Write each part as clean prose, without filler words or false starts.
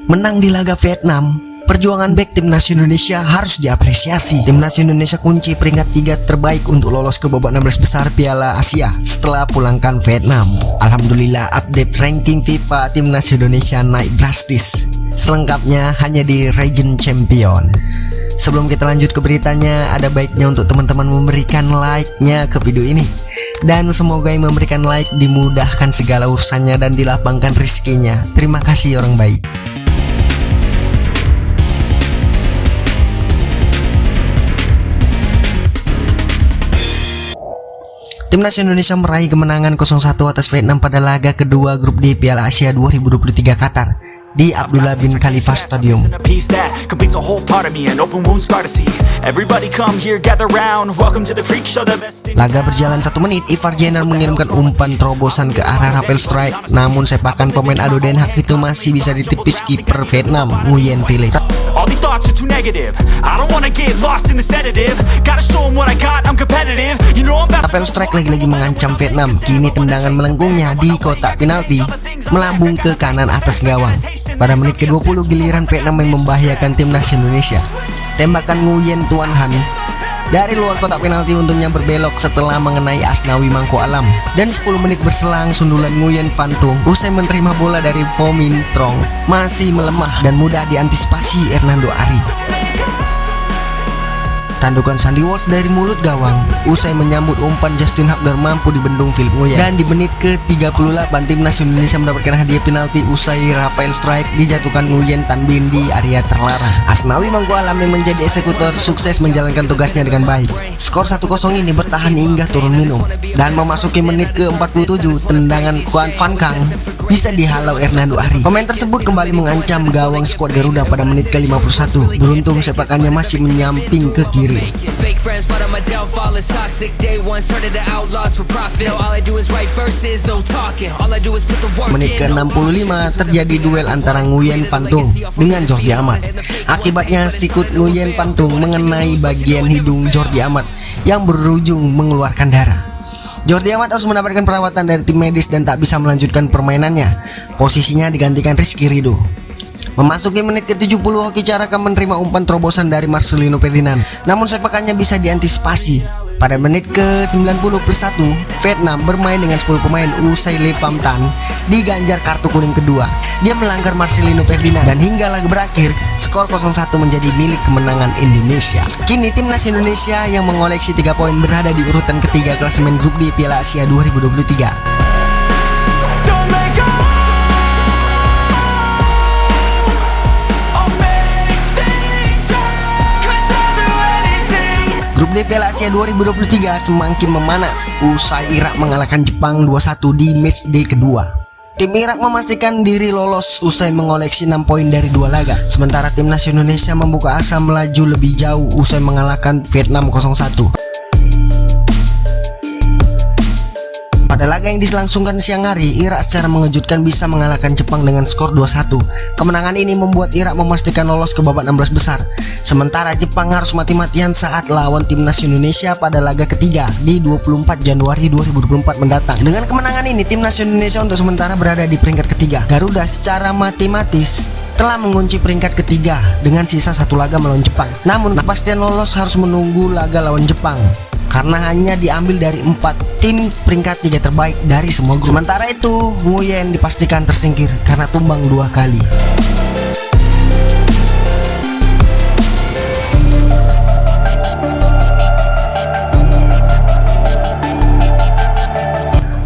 menang di laga Vietnam. Perjuangan bek timnas Indonesia harus diapresiasi. Timnas Indonesia kunci peringkat 3 terbaik untuk lolos ke babak 16 besar Piala Asia setelah pulangkan Vietnam. Alhamdulillah, update ranking FIFA timnas Indonesia naik drastis. Selengkapnya hanya di Region Champion. Sebelum kita lanjut ke beritanya, ada baiknya untuk teman-teman memberikan like-nya ke video ini. Dan semoga yang memberikan like dimudahkan segala urusannya dan dilapangkan rezekinya. Terima kasih orang baik. Timnas Indonesia meraih kemenangan 0-1 atas Vietnam pada laga kedua grup D Piala Asia 2023 Qatar di Abdullah bin Khalifa Stadium. Laga berjalan 1 menit, Ivar Jenner mengirimkan umpan terobosan ke arah Rafael Strike, namun sepakan pemain Ado Den Haag itu masih bisa ditepis kiper Vietnam, Nguyen Philip. Rafael Strike lagi-lagi mengancam Vietnam. Kini tendangan melengkungnya di kotak penalti melambung ke kanan atas gawang. Pada menit ke-20 giliran Vietnam yang membahayakan timnas Indonesia. Tembakan Nguyen Tuan Han dari luar kotak penalti untungnya berbelok setelah mengenai Asnawi Mangko Alam. Dan 10 menit berselang, sundulan Nguyen Van Tung usai menerima bola dari Vo Minh Trong masih melemah dan mudah diantisipasi Hernando Ari. Tandukan Sandy Walsh dari mulut gawang usai menyambut umpan Justin Hubner mampu dibendung Philip Nguyen. Dan di menit ke-38 timnas Indonesia mendapatkan hadiah penalti usai Rafael Strike dijatuhkan Nguyen Tan Binh di area terlarang. Asnawi Mangko Alam yang menjadi eksekutor sukses menjalankan tugasnya dengan baik. Skor 1-0 ini bertahan hingga turun minum. Dan memasuki menit ke-47 tendangan Kuan Van Kang bisa dihalau Hernando Ari. Pemain tersebut kembali mengancam gawang skuad Garuda pada menit ke-51. Beruntung sepakannya masih menyamping ke kiri. Menit ke-65 terjadi duel antara Nguyen Van Tung dengan Jordi Amat. Akibatnya sikut Nguyen Van Tung mengenai bagian hidung Jordi Amat yang berujung mengeluarkan darah. Jordi Amat harus mendapatkan perawatan dari tim medis dan tak bisa melanjutkan permainannya. Posisinya digantikan Rizky Ridho. Memasuki menit ke-70, Hoki Caraka menerima umpan terobosan dari Marcelino Ferdinand, namun sepakannya bisa diantisipasi. Pada menit ke-91, Vietnam bermain dengan 10 pemain usai Le Pham Tan diganjar kartu kuning kedua. Dia melanggar Marcelino Ferdinand dan hingga laga berakhir, skor 0-1 menjadi milik kemenangan Indonesia. Kini timnas Indonesia yang mengoleksi 3 poin berada di urutan ketiga klasemen grup D Piala Asia 2023. Grup D Piala Asia 2023 semakin memanas usai Irak mengalahkan Jepang 2-1 di matchday kedua. Tim Irak memastikan diri lolos usai mengoleksi 6 poin dari 2 laga. Sementara timnas Indonesia membuka asa melaju lebih jauh usai mengalahkan Vietnam 0-1. Pada laga yang dilangsungkan siang hari, Irak secara mengejutkan bisa mengalahkan Jepang dengan skor 2-1. Kemenangan ini membuat Irak memastikan lolos ke babak 16 besar. Sementara Jepang harus mati-matian saat lawan timnas Indonesia pada laga ketiga di 24 Januari 2024 mendatang. Dengan kemenangan ini, timnas Indonesia untuk sementara berada di peringkat ketiga. Garuda secara matematis telah mengunci peringkat ketiga dengan sisa 1 laga melawan Jepang. Namun kepastian lolos harus menunggu laga lawan Jepang, karena hanya diambil dari 4 tim peringkat 3 terbaik dari semua grup. Sementara itu, Nguyen dipastikan tersingkir karena tumbang 2 kali.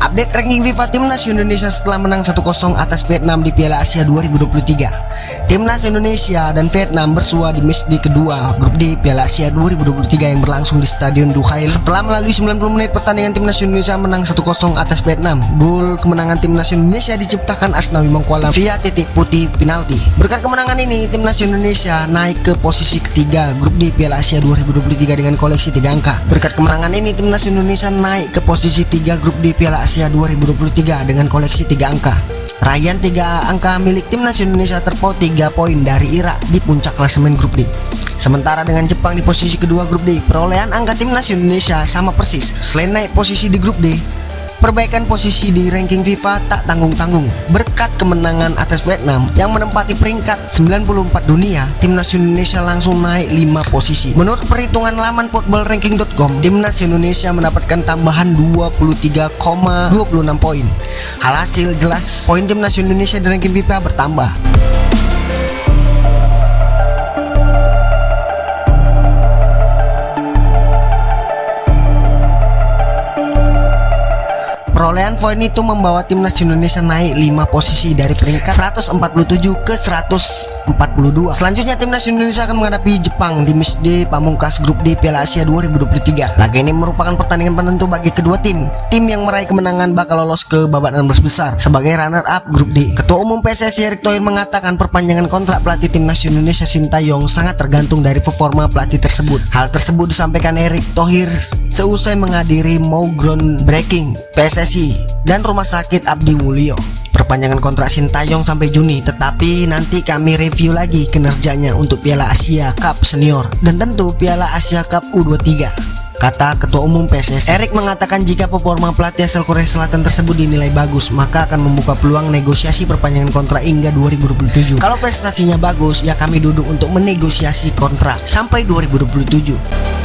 Update ranking FIFA timnas Indonesia setelah menang 1-0 atas Vietnam di Piala Asia 2023. Timnas Indonesia dan Vietnam bersua di matchday kedua grup D Piala Asia 2023 yang berlangsung di Stadion Duhail. Setelah melalui 90 menit pertandingan, timnas Indonesia menang 1-0 atas Vietnam. Gol kemenangan timnas Indonesia diciptakan Asnawi Mangko Alam via titik putih penalti. Berkat kemenangan ini, timnas Indonesia naik ke posisi ketiga grup D Piala Asia 2023 dengan koleksi 3 angka. Berkat kemenangan ini, timnas Indonesia naik ke posisi 3 grup D Piala Asia 2023 dengan koleksi 3 angka. Raihan 3 angka milik timnas Indonesia terpaut 3 poin dari Irak di puncak klasemen grup D. Sementara dengan Jepang di posisi kedua grup D, perolehan angka timnas Indonesia sama persis. Selain naik posisi di grup D, perbaikan posisi di ranking FIFA tak tanggung-tanggung berkat Berkat kemenangan atas Vietnam yang menempati peringkat 94 dunia, timnas Indonesia langsung naik 5 posisi. Menurut perhitungan laman footballranking.com, timnas Indonesia mendapatkan tambahan 23,26 poin. Alhasil jelas poin timnas Indonesia di ranking FIFA bertambah. Perolehan poin itu membawa timnas Indonesia naik 5 posisi dari peringkat 147 ke 142. Selanjutnya timnas Indonesia akan menghadapi Jepang di match D pamungkas grup D Piala Asia 2023. Laga ini merupakan pertandingan penentu bagi kedua tim. Tim yang meraih kemenangan bakal lolos ke babak 16 besar sebagai runner up grup D. Ketua Umum PSSI Erick Thohir mengatakan perpanjangan kontrak pelatih timnas Indonesia Sintayong sangat tergantung dari performa pelatih tersebut. Hal tersebut disampaikan Erick Thohir seusai menghadiri mau groundbreaking PSSI dan Rumah Sakit Abdi Mulyo. Perpanjangan kontrak Sintayong sampai Juni, tetapi nanti kami review lagi kinerjanya untuk Piala Asia Cup Senior dan tentu Piala Asia Cup U23, kata Ketua Umum PSSI. Erick mengatakan jika performa pelatih asal Korea Selatan tersebut dinilai bagus, maka akan membuka peluang negosiasi perpanjangan kontrak hingga 2027. Kalau prestasinya bagus, ya kami duduk untuk menegosiasi kontrak sampai 2027.